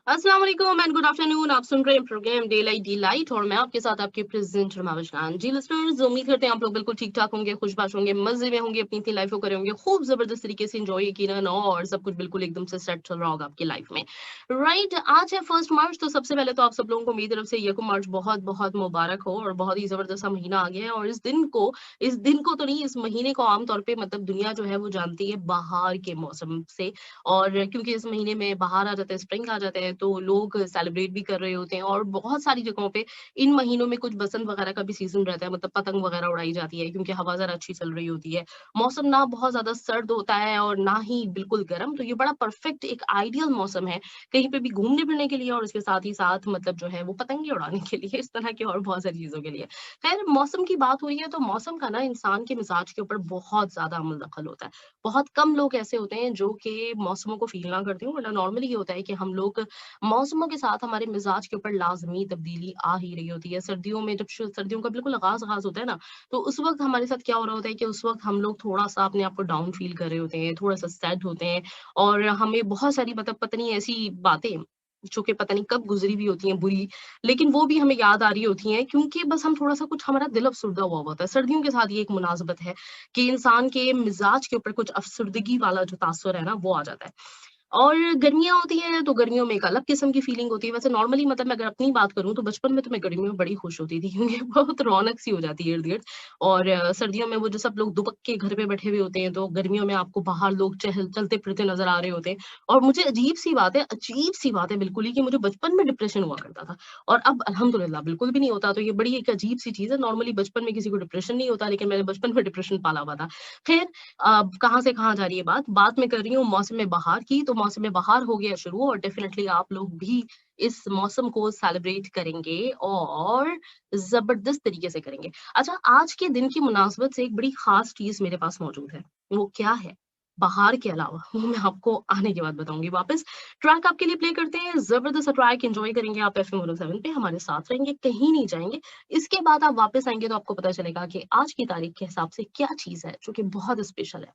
अस्सलाम वालेकुम and good afternoon. आप सुन रहे हैं programme daylight delight और मैं आपके साथ आपके प्रेजेंटर महविश खान। जी लिसनर्स, उम्मीद करते हैं आप लोग बिल्कुल ठीक ठाक होंगे, खुशबाश होंगे, मजे में होंगे, अपनी अपनी लाइफ को करे होंगे खूब जबरदस्त तरीके से एंजॉय यकीनन, और सब कुछ बिल्कुल एकदम से सेट चल रहा होगा आपकी लाइफ में। राइट, आज है 1 मार्च। तो सबसे पहले तो आप सब लोगों को मेरी तरफ से यकम मार्च बहुत बहुत मुबारक हो, और बहुत ही जबरदस्त सा महीना आ गया है। और इस दिन को तो नहीं, इस महीने को आमतौर पे मतलब दुनिया जो है वो जानती है बाहर के मौसम से। और क्योंकि इस महीने में बाहर आ जाता है, स्प्रिंग आ जाता है, तो लोग सेलिब्रेट भी कर रहे होते हैं। और बहुत सारी जगहों पे इन महीनों में कुछ बसंत वगैरह का भी सीजन रहता है, मतलब पतंग वगैरह उड़ाई जाती है क्योंकि हवा जरा अच्छी चल रही होती है। मौसम ना बहुत ज्यादा सर्द होता है और ना ही बिल्कुल गर्म, तो ये बड़ा परफेक्ट एक आइडियल मौसम है कहीं पे भी घूमने फिरने के लिए, और इसके साथ ही साथ मतलब जो है वो पतंगे उड़ाने के लिए, इस तरह की और बहुत सारी चीजों के लिए। खैर, मौसम की बात हुई है तो मौसम का ना इंसान के मिजाज के ऊपर बहुत ज्यादा अमल दखल होता है। बहुत कम लोग ऐसे होते हैं जो कि मौसमों को फ़ील ना करते हों, वरना नॉर्मली ये होता है कि हम लोग मौसमों के साथ हमारे मिज़ाज के ऊपर लाज़मी तब्दीली आ ही रही होती है। सर्दियों में जब श सर्दियों का बिल्कुल आगाज़ होता है ना, तो उस वक़्त हमारे साथ क्या हो रहा होता है कि उस वक़्त हम लोग थोड़ा-सा अपने आप को डाउन फ़ील कर रहे होते हैं, थोड़ा-सा सैड होते हैं, और हमें बहुत सारी मतलब पता नहीं ऐसी बातें, जो कि पता नहीं कब गुज़री भी होती हैं बुरी, लेकिन वो भी हमें याद आ रही होती हैं क्योंकि बस हम थोड़ा-सा कुछ हमारा दिल अफ़सरदा हुआ होता है। सर्दियों के साथ ये एक मुनासबत है कि इंसान के मिज़ाज के ऊपर कुछ अफ़सरदगी वाला जो तासुर है ना, वो आ जाता है। और गर्मियाँ होती हैं, तो गर्मियों में एक अलग किस्म की फ़ीलिंग होती है। वैसे नॉर्मली मतलब मैं अगर अपनी बात करूँ, तो बचपन में तो मैं गर्मियों में बड़ी खुश होती थी क्योंकि बहुत रौनक-सी हो जाती है इर्द-गिर्द। और सर्दियों में वो जो सब लोग दुबक के घर पे बैठे हुए होते हैं, तो गर्मियों में आपको बाहर लोग चलते-फिरते नज़र आ रहे होते हैं। और मुझे अजीब-सी बात है बिल्कुल ही, कि मुझे बचपन में डिप्रेशन हुआ करता था, और अब अल्हम्दुलिल्लाह बिल्कुल भी नहीं होता। तो ये बड़ी एक अजीब-सी चीज़ है। नॉर्मली बचपन में किसी को डिप्रेशन नहीं होता, लेकिन मैंने बचपन में डिप्रेशन पाला हुआ था। ख़ैर, कहाँ से कहाँ जा रही है बात। बात मैं कर रही हूँ मौसम बहार की, तो मौसम बहार हो गया शुरू, और डेफ़िनेटली आप लोग भी इस मौसम को सेलिब्रेट करेंगे, और ज़बरदस्त तरीके से करेंगे। अच्छा, आज के दिन की मुनासबत से एक बड़ी ख़ास चीज़ मेरे पास मौजूद है। वो क्या है? बहार के अलावा वो मैं आपको आने के बाद बताऊँगी वापस। ट्रैक आपके लिए प्ले करते हैं, ज़बरदस्त सा ट्रैक एन्जॉय करेंगे आप एफएम 107 पे, हमारे साथ रहेंगे, कहीं नहीं जाएँगे। इसके बाद आप वापस आएँगे तो आपको पता चलेगा कि आज की तारीख के हिसाब से क्या चीज़ है जो कि बहुत स्पेशल है।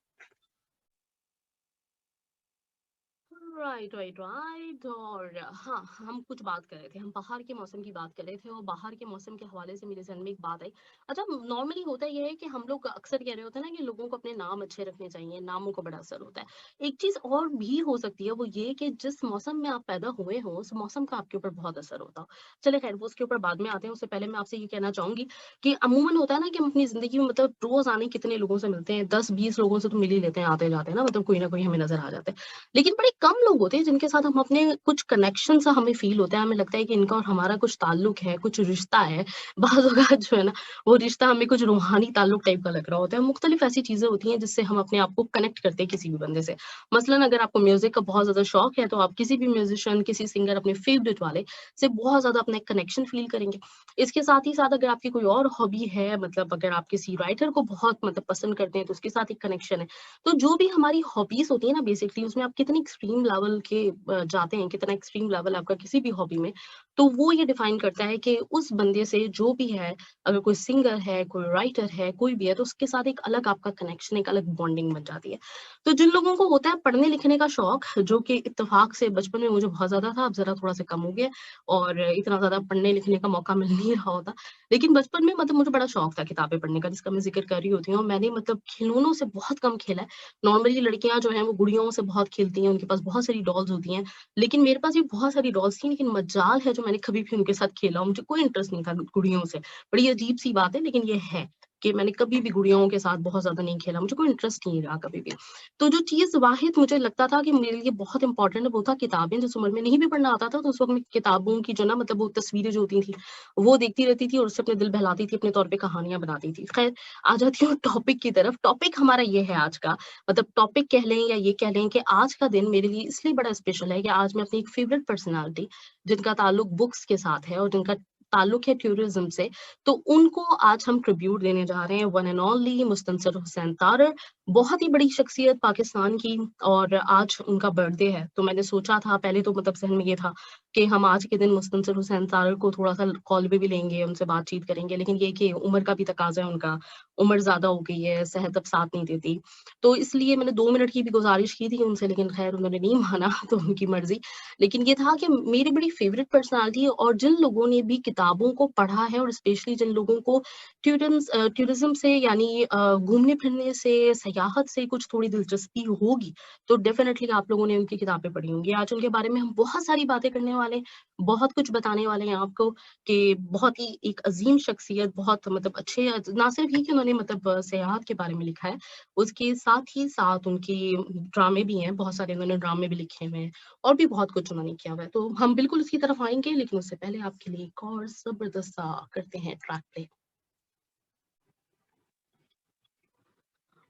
राइट। और हाँ, हम कुछ बात कर रहे थे, हम बाहर के मौसम की बात कर रहे थे, और बाहर के मौसम के हवाले से मेरे ज़हन में एक बात आई। अच्छा, नॉर्मली होता ये है कि हम लोग अक्सर कह रहे होते हैं ना कि लोगों को अपने नाम अच्छे रखने चाहिए, नामों का बड़ा असर होता है। एक चीज़ और भी हो सकती है, वो ये कि जिस मौसम में आप पैदा हुए हो, उस मौसम का आपके ऊपर बहुत असर होता हो। चलिए खैर, वो उसके ऊपर बाद में आते हैं। उससे पहले मैं आपसे ये कहना चाहूँगी कि अमूमन होता है ना कि हम अपनी ज़िंदगी में मतलब रोज़ाना कितने लोगों से मिलते हैं, 10-20 लोगों से तो मिल ही लेते हैं आते-जाते, ना मतलब कोई ना कोई हमें नज़र आ जाता है। लेकिन बड़े कम लोग होते हैं जिनके साथ हम अपने कुछ कनेक्शन सा हमें फ़ील होता है, हमें लगता है कि इनका और हमारा कुछ ताल्लुक है, कुछ रिश्ता है। बाज़ औक़ात जो है ना, वो रिश्ता हमें कुछ रूहानी ताल्लुक टाइप का लग रहा होता है। मुख़्तलिफ़ ऐसी चीज़ें होती हैं जिससे हम अपने आप को कनेक्ट करते हैं किसी भी बंदे से। मसलन अगर आपको म्यूज़िक का बहुत ज़्यादा शौक है, तो आप किसी भी म्यूज़िशियन, किसी सिंगर अपने फ़ेवरेट वाले से बहुत ज़्यादा अपना एक कनेक्शन फ़ील करेंगे। इसके साथ ही साथ अगर आपकी कोई और हॉबी है, मतलब अगर आप किसी राइटर को बहुत मतलब पसंद करते हैं, तो उसके साथ एक कनेक्शन है। तो जो भी हमारी हॉबीज़ होती है ना, बेसिकली उसमें आप कितनी एक्सट्रीम लेवल के जाते हैं, कितना एक्सट्रीम लेवल आपका किसी भी हॉबी में, तो वो ये डिफाइन करता है कि उस बंदे से जो भी है, अगर कोई सिंगर है, कोई राइटर है, कोई भी है, तो उसके साथ एक अलग आपका कनेक्शन, एक अलग बॉन्डिंग बन जाती है। तो जिन लोगों को होता है पढ़ने लिखने का शौक, जो कि इत्तेफाक से बचपन में मुझे बहुत ज़्यादा था, अब ज़रा थोड़ा-सा कम हो गया है, और इतना ज़्यादा पढ़ने लिखने का मौका मिल नहीं रहा होता। लेकिन बचपन में मतलब मुझे बड़ा शौक था किताबें पढ़ने का, जिसका मैं ज़िक्र कर रही होती हूँ, और मैंने मतलब खिलौनों से बहुत कम खेला है। नॉर्मली लड़कियाँ जो हैं वो गुड़ियों से बहुत खेलती हैं, उनके पास बहुत सारी डॉल्स होती हैं। लेकिन मेरे पास भी बहुत सारी डॉल्स थी, लेकिन मज्जाल है जो मैंने कभी भी उनके साथ खेला हो, मुझे कोई इंटरेस्ट नहीं था गुड़ियों से। बड़ी अजीब-सी बात है, लेकिन ये है कि मैंने कभी भी गुड़ियों के साथ बहुत ज़्यादा नहीं खेला, मुझे कोई इंटरेस्ट नहीं रहा कभी भी। तो जो चीज़ वाहिद मुझे लगता था कि मेरे लिए बहुत इम्पोर्टेंट है, वो था किताबें। जिस उम्र में नहीं भी पढ़ना आता था, तो उस वक़्त मैं किताबों की जो ना मतलब वो तस्वीरें जो होती थी, वो देखती रहती थी और उससे अपने दिल बहलाती थी, अपने तौर पे कहानियाँ बनाती थी। खैर, आ जाती हूँ टॉपिक की तरफ। टॉपिक हमारा ये है आज का, मतलब टॉपिक कह लें या ये कह लें कि आज का दिन मेरे लिए इसलिए बड़ा स्पेशल है कि आज मैं अपनी एक फेवरेट पर्सनैलिटी, जिनका ताल्लुक बुक्स के साथ है और जिनका ताल्लुक है टूरिज़्म से, तो उनको आज हम ट्रिब्यूट देने जा रहे हैं, one and only Mustansar Hussain Tarar. बहुत ही बड़ी शख्सियत पाकिस्तान की, और आज उनका बर्थडे है। तो मैंने सोचा था, पहले तो मतलब ज़हन में ये था कि हम आज के दिन मुस्तनसिर हुसैन तारड़ को थोड़ा-सा कॉल पे भी लेंगे, उनसे बातचीत करेंगे, लेकिन ये कि उम्र का भी तकाज़ा है उनका, उम्र ज़्यादा हो गई है, सेहत अब साथ नहीं देती। तो इसलिए मैंने 2 मिनट की भी गुज़ारिश की थी उनसे, लेकिन ख़ैर उन्होंने नहीं माना, तो उनकी मर्ज़ी। लेकिन ये था कि मेरी बड़ी फ़ेवरेट पर्सनैलिटी है, और जिन लोगों ने भी किताबों को पढ़ा है, और स्पेशली जिन लोगों को टूरिज़्म से, यानी घूमने-फिरने से, सयाहत से कुछ थोड़ी दिलचस्पी होगी, तो डेफ़िनेटली आप लोगों ने उनकी किताबें पढ़ी होंगी। आज उनके बारे में हम बहुत सारी बातें करने वाले हैं, बहुत कुछ बताने वाले हैं आपको, कि बहुत ही एक अज़ीम शख्सियत, बहुत मतलब अच्छे, ना सिर्फ़ ये कि उन्होंने मतलब सयाहत के बारे में लिखा है, उसके साथ ही साथ उनकी ड्रामे भी हैं, बहुत सारे उन्होंने ड्रामे भी लिखे हुए हैं, और भी बहुत कुछ उन्होंने किया हुआ है। तो हम बिल्कुल उसकी तरफ आएँगे, लेकिन उससे पहले आपके लिए एक और ज़बरदस्त सा करते हैं track play.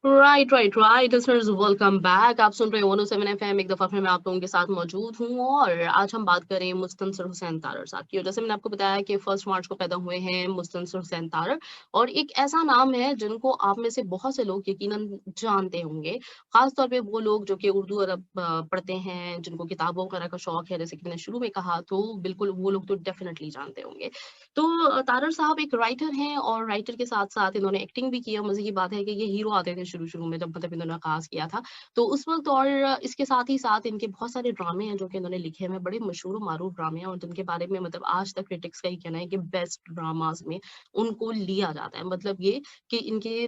Right, right, right, listeners welcome back. आप सुन रहे हो 107 एफएम। एक दफा फिर मैं आप लोगों के साथ मौजूद हूँ, और आज हम बात करें मुस्तनसर हुसैन तारड़ साहब की। और जैसे मैंने आपको बताया कि 1 मार्च को पैदा हुए हैं मुस्तनसर हुसैन तारड़, और एक ऐसा नाम है जिनको आप में से बहुत से लोग यकीनन जानते होंगे, खास तौर पे वो लोग जो कि उर्दू अरब पढ़ते हैं, जिनको किताबों वगैरह का शौक है, जैसे कि मैंने शुरू में कहा, तो बिल्कुल वो लोग तो डेफिनेटली जानते होंगे। तो तारड़ साहब एक राइटर हैं, और राइटर के साथ-साथ इन्होंने एक्टिंग भी किया। मज़े की बात है कि ये हीरो आते थे शुरू-शुरू में, जब मतलब इन्होंने आगाज़ किया था। तो उस वक़्त, और इसके साथ ही साथ इनके बहुत सारे ड्रामे हैं जो कि इन्होंने लिखे हुए हैं, बड़े मशहूर और मारूफ ड्रामे हैं, और जिनके बारे में मतलब आज तक क्रिटिक्स का ये कहना है कि बेस्ट ड्रामाज़ में उनको लिया जाता है। मतलब ये कि इनके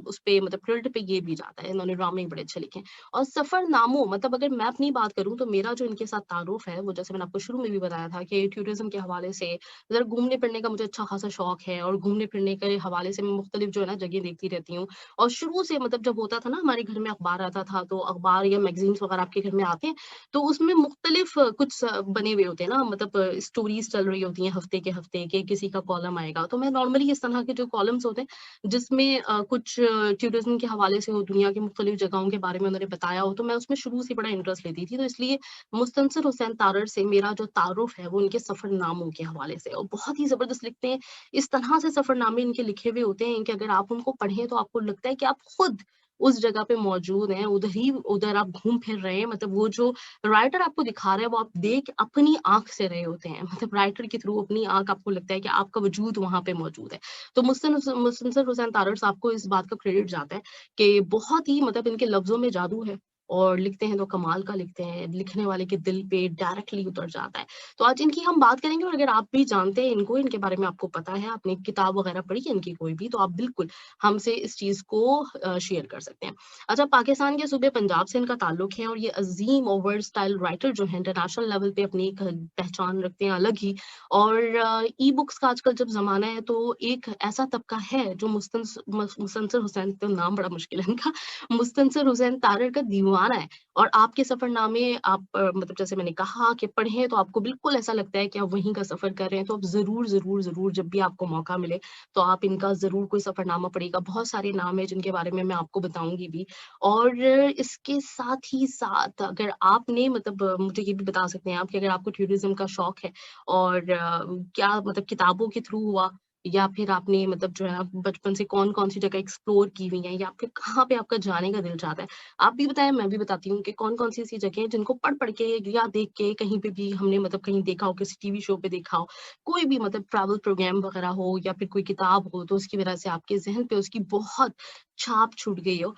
उसपे मतलब क्रेडिट पे ये भी जाता है, इन्होंने ड्रामे बड़े अच्छे लिखे हैं। और सफ़रनामों, मतलब अगर मैं अपनी बात करूँ, तो मेरा जो इनके साथ तारुफ़ है, वो जैसे मैंने आपको शुरू में भी बताया था कि टूरिज़्म के हवाले से, ज़रा घूमने-फिरने का मुझे अच्छा खासा शौक है, और घूमने-फिरने के हवाले से मैं मुख्तलिफ जो है ना जगह देखती रहती हूँ। और शुरू से मतलब जब होता था ना, हमारे घर में अखबार आता था, तो अखबार या मैगज़ीन्स वग़ैरह आपके घर में आते हैं, तो उसमें मुख्तलिफ कुछ बने हुए होते हैं ना, मतलब स्टोरीज़ चल रही होती हैं हफ़्ते के हफ़्ते, कि किसी का कॉलम आएगा। तो मैं नॉर्मली इस तरह के जो कॉलम्स होते हैं, जिसमें कुछ टूरिज़्म के हवाले से हो, दुनिया की मुख्तलिफ जगहों के बारे में उन्होंने बताया हो, तो मैं उसमें शुरू से बड़ा इंटरेस्ट लेती थी। तो इसलिए मुस्तनसिर हुसैन तारड़ से मेरा जो तारुफ़ है, वो उनके सफ़रनामों के हवाले से, और बहुत ही ज़बरदस्त लिखते हैं। इस तरह से सफ़रनामे इनके लिखे हुए होते हैं कि अगर आप उनको पढ़ें, तो आपको लगता है कि आप खुद उस जगह पे मौजूद हैं, उधर आप घूम फिर रहे हैं। मतलब वो जो राइटर आपको दिखा रहा है, वो आप देख अपनी आँख से रहे होते हैं। मतलब राइटर के थ्रू अपनी आँख, आपको लगता है कि आपका वजूद वहाँ पे मौजूद है। तो मुस्तनसिर हुसैन तारड़ साहब को इस बात का क्रेडिट जाता है कि बहुत ही मतलब इनके लफ्ज़ों में जादू है, और लिखते हैं तो कमाल का लिखते हैं, लिखने वाले के दिल पे डायरेक्टली उतर जाता है। तो आज इनकी हम बात करेंगे, और अगर आप भी जानते हैं इनको, इनके बारे में आपको पता है, आपने किताब वगैरह पढ़ी है इनकी कोई भी, तो आप बिल्कुल हमसे इस चीज़ को शेयर कर सकते हैं। अच्छा, पाकिस्तान के सूबे पंजाब से इनका ताल्लुक है, और ये अज़ीम और वर्सटाइल राइटर जो हैं, इंटरनेशनल लेवल पे अपनी एक पहचान रखते हैं अलग ही। और ई-बुक्स का आजकल जब ज़माना है, तो एक ऐसा तबका है जो मुस्तनसिर हुसैन, तो नाम बड़ा मुश्किल है इनका, मुस्तनसिर हुसैन तारड़ का दीवाना है। और आपके सफ़रनामे आप मतलब जैसे मैंने कहा कि पढ़ें, तो आपको बिल्कुल ऐसा लगता है कि आप वहीं का सफ़र कर रहे हैं। तो आप ज़रूर, ज़रूर, ज़रूर जब भी आपको मौका मिले, तो आप इनका ज़रूर कोई सफ़रनामा पढ़िएगा। बहुत सारे नाम हैं जिनके बारे में मैं आपको बताऊँगी भी। और इसके साथ ही साथ, अगर आपने मतलब मुझे ये भी बता सकते हैं आप कि अगर आपको टूरिज़्म का शौक है, और क्या मतलब किताबों के थ्रू हुआ, या फिर आपने मतलब जो है ना बचपन से कौन-कौन सी जगह एक्सप्लोर की हुई हैं, या फिर कहाँ पे आपका जाने का दिल चाहता है? आप भी बताएँ, मैं भी बताती हूँ कि कौन-कौन सी ऐसी जगह हैं जिनको पढ़-पढ़ के या देख के कहीं पे भी हमने मतलब कहीं देखा हो, किसी टीवी शो पे देखा हो, कोई भी मतलब ट्रैवल प्रोग्राम वगैरह हो, या फिर कोई किताब हो, तो उसकी वजह से आपके ज़हन पे उसकी बहुत छाप छूट गई हो,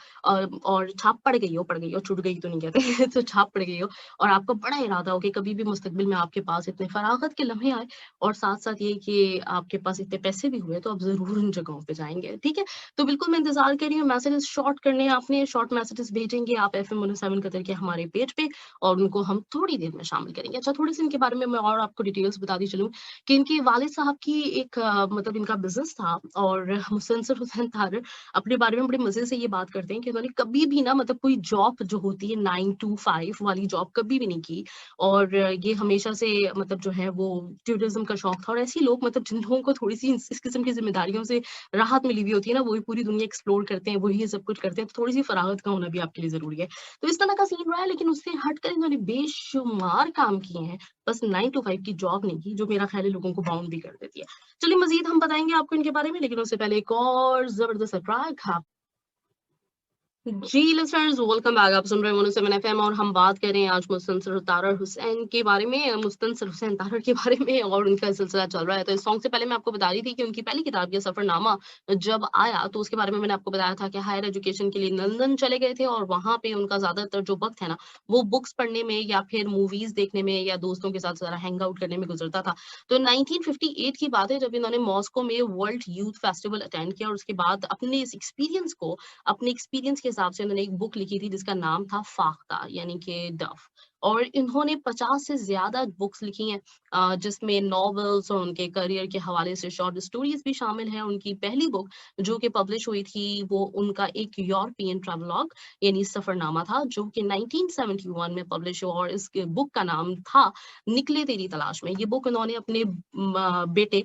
और छाप पड़ गई हो, छूट गई तो नहीं कहते तो छाप पड़ गई हो, और आपका बड़ा इरादा हो कि कभी भी मुस्तकबिल में आपके पास इतने फरागत के लम्हे आए, और साथ-साथ ये कि आपके पास इतने पैसे भी हुए, तो आप ज़रूर उन जगहों पे जाएँगे, ठीक है? तो बिल्कुल मैं इंतज़ार कर रही हूँ, मैसेजेस शॉर्ट करने हैं आपने, शॉर्ट मैसेजेस भेजेंगे आप एफएम 107 कतर के हमारे पेज पे, और उनको हम थोड़ी देर में शामिल करेंगे। अच्छा, थोड़ी-सी इनके बारे में मैं और आपको डिटेल्स बताती चलूँ कि इनके वालिद साहब की एक मतलब इनका बिज़नेस था, और मुस्तनसिर हुसैन तारड़ अपने बारे में बड़े मज़े से ये बात करते हैं कि उन्होंने कभी भी ना मतलब कोई जॉब जो होती है 9 टू 5 वाली जॉब कभी भी नहीं की, और ये हमेशा से मतलब जो है वो टूरिज़्म का शौक था, और ऐसे ही लोग मतलब जिन लोगों को थोड़ी-सी इस किस्म की ज़िम्मेदारियों से राहत मिली हुई होती है ना, वही पूरी दुनिया एक्सप्लोर करते हैं, वही ये सब कुछ करते हैं, तो थोड़ी-सी फरागत का होना भी आपके लिए ज़रूरी है। तो इस तरह का सीन रहा है, लेकिन उससे हटकर इन्होंने बेशुमार काम किए हैं, बस 9 टू 5 की जॉब नहीं की, जो मेरा ख़्याल है लोगों को बाउंड भी कर देती है। चलिए, मज़ीद हम बताएँगे आपको इनके बारे में, लेकिन उससे पहले एक और ज़बरदस्त सा ट्रैक जी लिसनर्स, वेलकम बैक। आप सुन रहे हैं 107 एफएम और हम बात कर रहे हैं आज मुस्तनसिर तारड़ हुसैन के बारे में, मुस्तनसिर हुसैन तारड़ के बारे में, और उनका सिलसिला चल रहा है। तो इस सॉन्ग से पहले मैं आपको बता रही थी कि उनकी पहली किताब ये सफरनामा जब आया तो उसके बारे में मैंने आपको बताया था कि हायर एजुकेशन के लिए लंदन चले गए थे और वहां पे उनका ज्यादातर जो वक्त है ना वो बुक्स पढ़ने में या फिर मूवीज देखने में या दोस्तों के साथ जरा हैंग आउट करने में गुजरता था। तो 1958 की बात है जब इन्होंने मॉस्को में वर्ल्ड यूथ फेस्टिवल अटेंड किया और उसके बाद अपने इस एक्सपीरियंस को, अपने एक्सपीरियंस के हिसाब से उन्होंने एक बुक लिखी थी जिसका नाम था फाख्ता यानी कि डफ। और इन्होंने 50 से ज्यादा बुक्स लिखी हैं, जिसमें नॉवेल्स और उनके करियर के हवाले से शॉर्ट स्टोरीज भी शामिल हैं। उनकी पहली बुक जो कि पब्लिश हुई थी वो उनका एक यूरोपियन ट्रैवलॉग यानी सफरनामा था जो कि 1971 में पब्लिश हुआ और इस बुक का नाम था निकले तेरी तलाश में। ये बुक उन्होंने अपने बेटे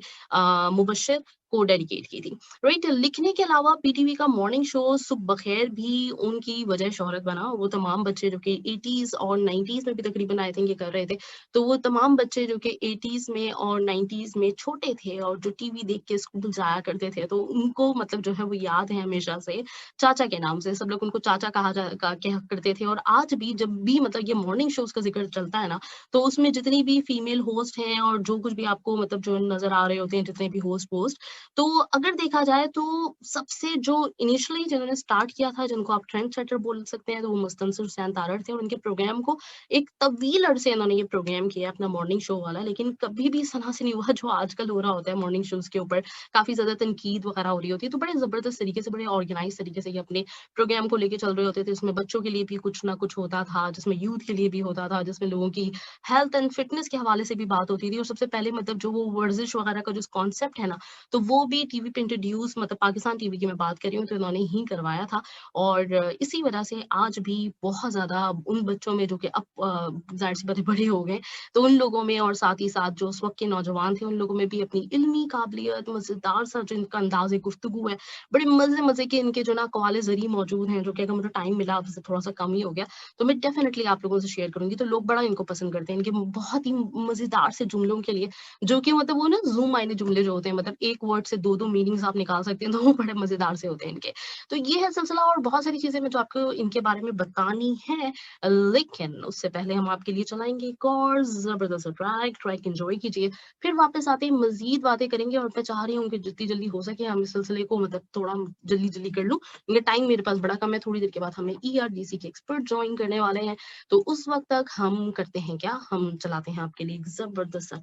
मुबश्शिर को डेडिकेट की थी। राइट, लिखने के अलावा पीटीवी का मॉर्निंग शो सुबह बखैर भी उनकी वजह शोहरत बना। वो तमाम बच्चे जो कि 80s और 90s में भी तकरीबन आई थिंक ये कर रहे थे, तो वो तमाम बच्चे जो कि 80s में और 90s में छोटे थे और जो टीवी देख के स्कूल जाया करते थे, तो उनको मतलब जो है वो याद है हमेशा से चाचा के नाम से। सब लोग उनको चाचा कहा करते थे। और आज भी जब भी मतलब ये मॉर्निंग शोज का जिक्र चलता है ना, तो उसमें जितनी भी फीमेल होस्ट हैं और जो कुछ भी आपको मतलब जो नजर आ रहे होते हैं, जितने भी होस्ट पोस्ट, तो अगर देखा जाए तो सबसे जो इनिशियली जिन्होंने स्टार्ट किया था, जिनको आप ट्रेंड सेटर बोल सकते हैं, तो वो मुस्तनसिर हुसैन तारड़ थे। और उनके प्रोग्राम को एक तवील अरसे इन्होंने ये प्रोग्राम किया अपना मॉर्निंग शो वाला, लेकिन कभी भी इस तरह से नहीं हुआ जो आजकल हो रहा होता है। मॉर्निंग शोज के ऊपर काफी ज्यादा तनकीद वगैरह हो रही होती है, तो बड़े जबरदस्त तरीके से, बड़े ऑर्गेनाइज तरीके से ये अपने प्रोग्राम को लेके चल रहे होते थे। इसमें बच्चों के लिए भी कुछ ना कुछ होता था, जिसमें यूथ के लिए भी होता था, जिसमें लोगों की हेल्थ एंड फिटनेस के हवाले से भी बात होती थी। और सबसे पहले मतलब जो वो वर्जिश वगैरह का जो कॉन्सेप्ट है ना, तो वो भी टीवी पे इंट्रोड्यूस, मतलब पाकिस्तान टीवी की मैं बात कर रही हूँ, तो इन्होंने ही करवाया था। और इसी वजह से आज भी बहुत ज़्यादा उन बच्चों में जो कि अब ज़ाहिर-सी बात है बड़े हो गए, तो उन लोगों में और साथ ही साथ जो उस वक़्त के नौजवान थे, उन लोगों में भी अपनी इल्मी काबिलियत, मज़ेदार सा जो इनका अंदाज़े गुफ्तगू है, बड़े मज़े-मज़े के इनके जो ना कवाले ज़री मौजूद हैं, जो कि अगर मुझे टाइम मिला अब से थोड़ा-सा कम ही हो गया, तो मैं डेफ़िनिटली आप लोगों से शेयर करूँगी। तो लोग बड़ा इनको पसंद करते हैं, इनके बहुत ही मज़ेदार से जुमलों के लिए, जो कि मतलब वो ना ज़ूम मायने जुमले जो होते हैं, मतलब एक वर्ड से 2-2 मीनिंग्स आप निकाल सकते हैं, तो वो बड़े मज़ेदार से होते हैं इनके। तो ये है सिलसिला, और बहुत सारी चीज़ें मैं जो आपको इनके बारे में बतानी है, लेकिन उससे पहले हम आपके लिए चलाएँगे एक और ज़बरदस्त ट्रैक। ट्रैक एन्जॉय कीजिए, फिर वापस आते ही मज़ीद बातें करेंगे। और मैं चाह रही हूँ कि जितनी जल्दी हो सके हम इस सिलसिले को मतलब थोड़ा जल्दी-जल्दी कर लूँ, क्योंकि टाइम मेरे पास बड़ा कम है। थोड़ी देर के बाद हमें ईआरडीसी के एक्सपर्ट जॉइन करने वाले हैं, तो उस वक़्त तक हम करते हैं क्या, हम चलाते हैं आपके लिए एक ज़बरदस्त सा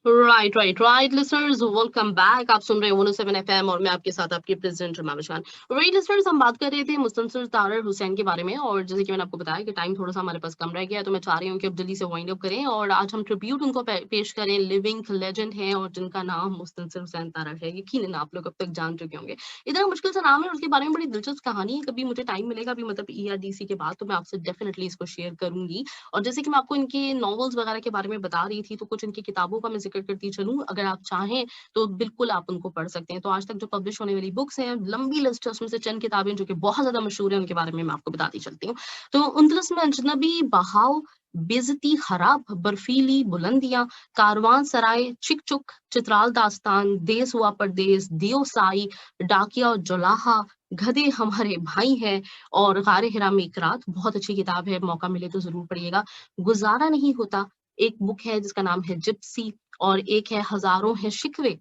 राइट लिसनर्स, वेलकम बैक। आप सुन रहे हैं 107 एफएम और मैं आपके साथ आपकी प्रेजेंट रमाविश खान। राइट लिसनर्स, हम बात कर रहे थे मुस्तनसिर तारड़ हुसैन के बारे में, और जैसे कि मैंने आपको बताया कि टाइम थोड़ा सा हमारे पास कम रह गया है, तो मैं चाह रही हूँ कि अब जल्दी से वाइंड अप करें और आज हम ट्रिब्यूट उनको पेश करें। लिविंग लेजेंड है और जिनका नाम मुस्तनसिर हुसैन तारड़ है। यकीनन आप लोग अब तक जान चुके होंगे। इतना मुश्किल सा नाम है और उसके बारे में बड़ी दिलचस्प कहानी है। कभी मुझे टाइम मिलेगा भी मतलब ईआरडीसी के बाद, तो मैं आपसे डेफिनेटली इसको शेयर करूंगी। और जैसे कि मैं आपको इनके नॉवेल्स वगैरह के बारे में बता रही थी, तो कुछ इनकी किताबों का मैं ज़िक्र करती चलूँ, अगर आप चाहें तो बिल्कुल आप उनको पढ़ सकते हैं। तो आज तक जो पब्लिश होने वाली बुक्स हैं, लंबी लिस्ट है, उसमें से चंद किताबें जो कि बहुत ज़्यादा मशहूर हैं, उनके बारे में मैं आपको बताती चलती हूँ। तो 29 में अजनबी बहाव, बेइज्जती खराब, बर्फीली बुलंदियाँ, कारवां सराय, चिक चुक, चित्राल दास्तान, देस हुआ परदेस, दियो साई, डाकिया और जुलाहा, गधे हमारे भाई हैं, और गारे हिरा में एक रात। बहुत अच्छी किताब है, मौका मिले तो ज़रूर पढ़िएगा। गुज़ारा नहीं होता, एक बुक है जिसका नाम है जिप्सी, और एक है हज़ारों हैं शिकवे,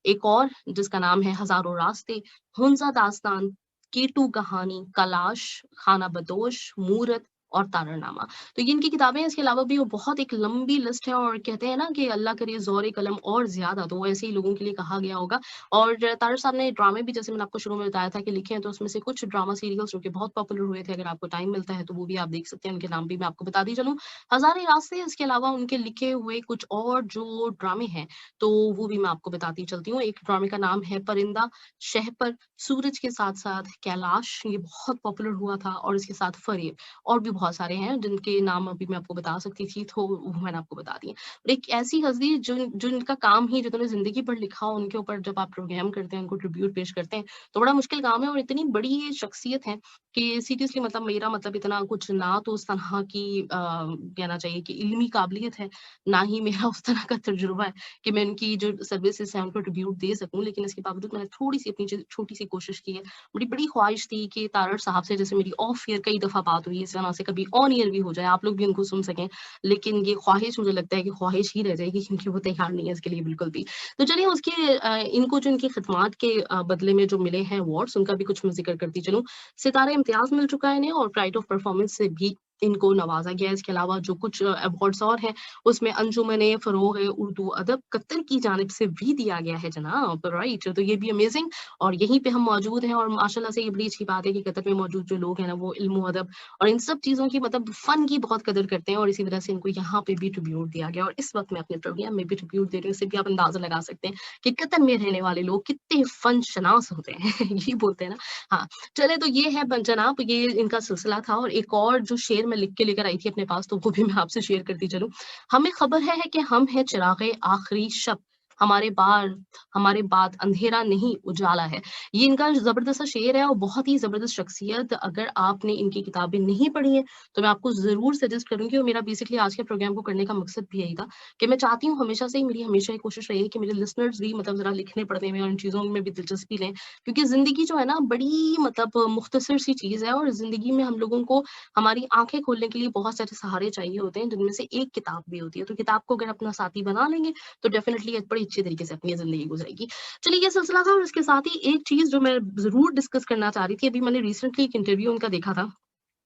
एक और जिसका नाम है हज़ारों रास्ते, हुंज़ा दास्तान, कीटू कहानी, कलाश, खाना बदोश, मूरत और ताररनामा। तो ये इनकी किताबें हैं। इसके अलावा भी वो बहुत एक लंबी लिस्ट है, और कहते हैं ना कि अल्लाह करे ज़ोर कलम और ज़्यादा, तो वो ऐसे ही लोगों के लिए कहा गया होगा। और तारड़ साहब ने ड्रामे भी, जैसे मैंने आपको शुरू में बताया था, कि लिखे हैं, तो उसमें से कुछ ड्रामा सीरियल्स जो कि बहुत पॉपुलर हुए थे, अगर आपको टाइम मिलता है तो वो भी आप देख सकते हैं। उनके नाम भी मैं आपको बताती चलूँ, हज़ारे रास्ते। इसके अलावा उनके लिखे हुए कुछ और जो ड्रामे हैं, तो वो भी मैं आपको बताती चलती हूँ। एक ड्रामे का नाम है परिंदा, शहपर, सूरज के साथ-साथ कैलाश, ये बहुत पॉपुलर हुआ था, और इसके साथ फरेब, और भी बहुत बहुत सारे हैं जिनके नाम अभी मैं आपको बता सकती थी, तो वो मैंने आपको बता दिए। और एक ऐसी हस्ती जिनका काम ही जिन्होंने ज़िंदगी भर लिखा हो, उनके ऊपर जब आप प्रोग्राम करते हैं, उनको ट्रिब्यूट पेश करते हैं, तो बड़ा मुश्किल काम है और इतनी बड़ी ये शख्सियत है कि सीरियसली मतलब मेरा मतलब इतना कुछ ना तो उस तरह की कहना चाहिए कि इल्मी काबिलियत है, ना ही मेरा उस तरह का तजुर्बा है कि मैं उनकी जो सर्विसेज़ हैं, उनको ट्रिब्यूट दे सकूँ। लेकिन इसके बावजूद मैंने थोड़ी-सी अपनी छोटी-सी कोशिश की है। मेरी बड़ी ख्वाहिश थी कि तारड़ साहब से जैसे मेरी ऑफ एयर कई दफ़ा बात हुई, इस तरह से कभी ऑन एयर भी हो जाए, आप लोग भी उनको सुन सकें। लेकिन ये ख्वाहिश मुझे लगता है कि ख्वाहिश ही रह जाएगी क्योंकि वो तैयार नहीं है इसके लिए बिल्कुल भी। तो चलिए उसके इनको जो इनकी खिदमात के बदले में जो मिले हैं अवार्ड्स, उनका भी कुछ मैं ज़िक्र करती चलूँ। सितारा इम्तियाज़ मिल चुका है इन्हें और प्राइड ऑफ परफॉर्मेंस से भी इनको नवाज़ा गया है। इसके अलावा जो कुछ अवार्ड्स और हैं, उसमें अंजुमन फ़रोग़ उर्दू अदब कतर की जानिब से भी दिया गया है जनाब, राइट? तो ये भी अमेज़िंग और यहीं पे हम मौजूद हैं और माशाल्लाह से ये बड़ी अच्छी बात है कि कतर में मौजूद जो लोग हैं ना, वो इल्म व अदब और इन सब चीज़ों की मतलब फ़न की बहुत कदर करते हैं और इसी तरह से इनको यहाँ पे भी ट्रिब्यूट दिया गया और इस वक़्त मैं अपने प्रोग्राम में भी ट्रिब्यूट दे रही हूँ। इससे भी आप अंदाज़ा लगा सकते हैं कि कतर में रहने वाले लोग कितने फ़न शनास होते हैं। यही बोलते हैं ना? हाँ, चलिए तो ये है जनाब ये इनका सिलसिला था और एक और जो शेर मैं लिख के लेकर आई थी अपने पास तो वो भी मैं आपसे शेयर करती चलूँ। हमें खबर है कि हम हैं चिराग़े आखिरी शब, हमारे बाद अंधेरा नहीं उजाला है। ये इनका ज़बरदस्त सा शेर है और बहुत ही ज़बरदस्त शख्सियत अगर आपने इनकी किताबें नहीं पढ़ी हैं, तो मैं आपको ज़रूर सजेस्ट करूँगी और मेरा बेसिकली आज के प्रोग्राम को करने का मकसद भी यही था कि मैं चाहती हूँ हमेशा से ही मेरी हमेशा ये कोशिश रही है कि मेरे लिसनर्स भी मतलब ज़रा लिखने पढ़ने में और इन चीज़ों में भी दिलचस्पी लें। क्योंकि ज़िंदगी जो है ना बड़ी मतलब मुख्तसर सी चीज़ है और ज़िंदगी में हम लोगों को हमारी आँखें खोलने के लिए बहुत सारे सहारे चाहिए होते हैं, जिनमें से एक किताब भी होती है। तो किताब को अगर अपना साथी बना लेंगे, तो डेफ़िनिटली एक बड़ी अच्छी तरीके से अपनी ज़िंदगी गुज़रेगी। चलिए ये सिलसिला था और इसके साथ ही एक चीज़ जो मैं ज़रूर डिस्कस करना चाह रही थी, अभी मैंने रिसेंटली एक इंटरव्यू उनका देखा था,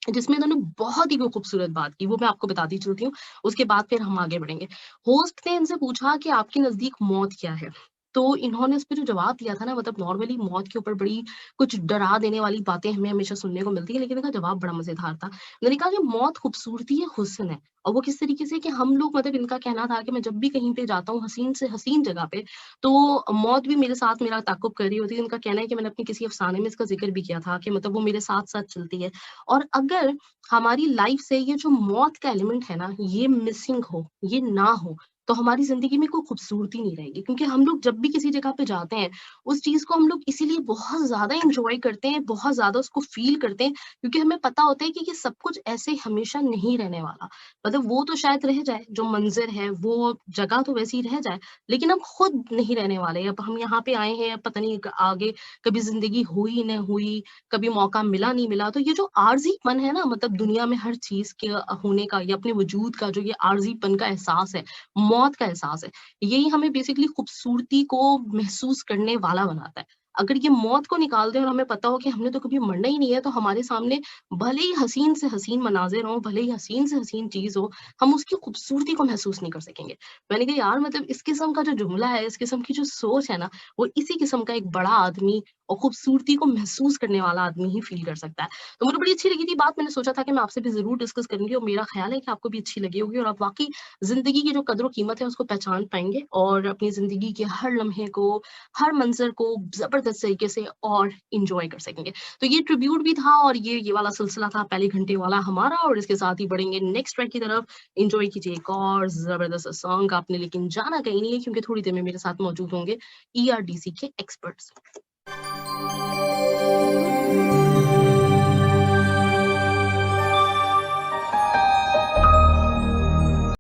जिसमें इन्होंने बहुत ही कोई खूबसूरत बात की, वो मैं आपको बताती चलती हूँ, उसके बाद फिर हम आगे बढ़ेंगे। होस्ट ने इनसे पूछा कि आपके नज़दीक मौत क्या है? तो इन्होंने इस पे जो जवाब दिया था ना मतलब नॉर्मली मौत के ऊपर बड़ी कुछ डरा देने वाली बातें हमें हमेशा सुनने को मिलती है, लेकिन इनका जवाब बड़ा मज़ेदार था। इन्होंने कहा कि मौत खूबसूरती है, हुस्न है और वो किस तरीके से कि हम लोग मतलब इनका कहना था कि मैं जब भी कहीं पे जाता हूँ हसीन से हसीन जगह पे, तो मौत भी मेरे साथ मेरा ताक़ुब कर रही होती है। उनका कहना है कि मैंने अपने किसी अफ़साने में इसका ज़िक्र भी किया था कि मतलब वो मेरे साथ-साथ चलती है और अगर हमारी लाइफ़ से ये जो मौत का एलिमेंट है ना, ये मिसिंग हो, ये ना हो, तो हमारी ज़िंदगी में कोई खूबसूरती नहीं रहेगी। क्योंकि हम लोग जब भी किसी जगह पे जाते हैं, उस चीज़ को हम लोग इसीलिए बहुत ज़्यादा एन्जॉय करते हैं, बहुत ज़्यादा उसको फ़ील करते हैं, क्योंकि हमें पता होता है कि ये सब कुछ ऐसे हमेशा नहीं रहने वाला। मतलब वो तो शायद रह जाए, जो मंज़र है, वो जगह तो वैसी रह जाए, लेकिन हम खुद नहीं रहने वाले। अब हम यहाँ पे आए हैं, पता नहीं क आगे कभी ज़िंदगी हुई, न हुई, कभी मौका मिला, नहीं मिला। तो ये जो आर्ज़ीपन है ना मतलब दुनिया में हर चीज़ के होने का या अपने वजूद का जो ये आर्ज़ीपन का एहसास है, मौत का एहसास है, यही हमें बेसिकली खूबसूरती को महसूस करने वाला बनाता है। अगर ये मौत को निकाल दें और हमें पता हो कि हमने तो कभी मरना ही नहीं है, तो हमारे सामने भले ही हसीन से हसीन मनाज़िर हों, भले ही हसीन से हसीन चीज़ हो, हम उसकी खूबसूरती को महसूस नहीं कर सकेंगे। मैंने कहा यार मतलब इस किस्म का जो जुमला है, इस किस्म की जो सोच है ना, वो इसी किस्म का एक बड़ा आदमी और खूबसूरती को महसूस करने वाला आदमी ही फ़ील कर सकता है। तो मुझे बड़ी अच्छी लगी थी बात, मैंने सोचा था कि मैं आपसे भी ज़रूर डिस्कस करूँगी और मेरा ख़्याल है कि आपको भी अच्छी लगी होगी और आप वाक़ई ज़िंदगी की जो कदर-ओ-कीमत है उसको पहचान पाएँगे और अपनी ज़िंदगी के हर लम्हे को, हर मंज़र को ज़बरदस्त तरीके से और एन्जॉय कर सकेंगे। तो ये ट्रिब्यूट भी था और ये वाला सिलसिला था पहले घंटे वाला हमारा और इसके साथ ही बढ़ेंगे नेक्स्ट ट्रैक की तरफ। एन्जॉय कीजिए एक और ज़बरदस्त सॉन्ग आपने लेकिन जाना कहीं नहीं है क्योंकि थोड़ी देर में मेरे साथ मौजूद होंगे ईआरडीसी के एक्सपर्ट्स।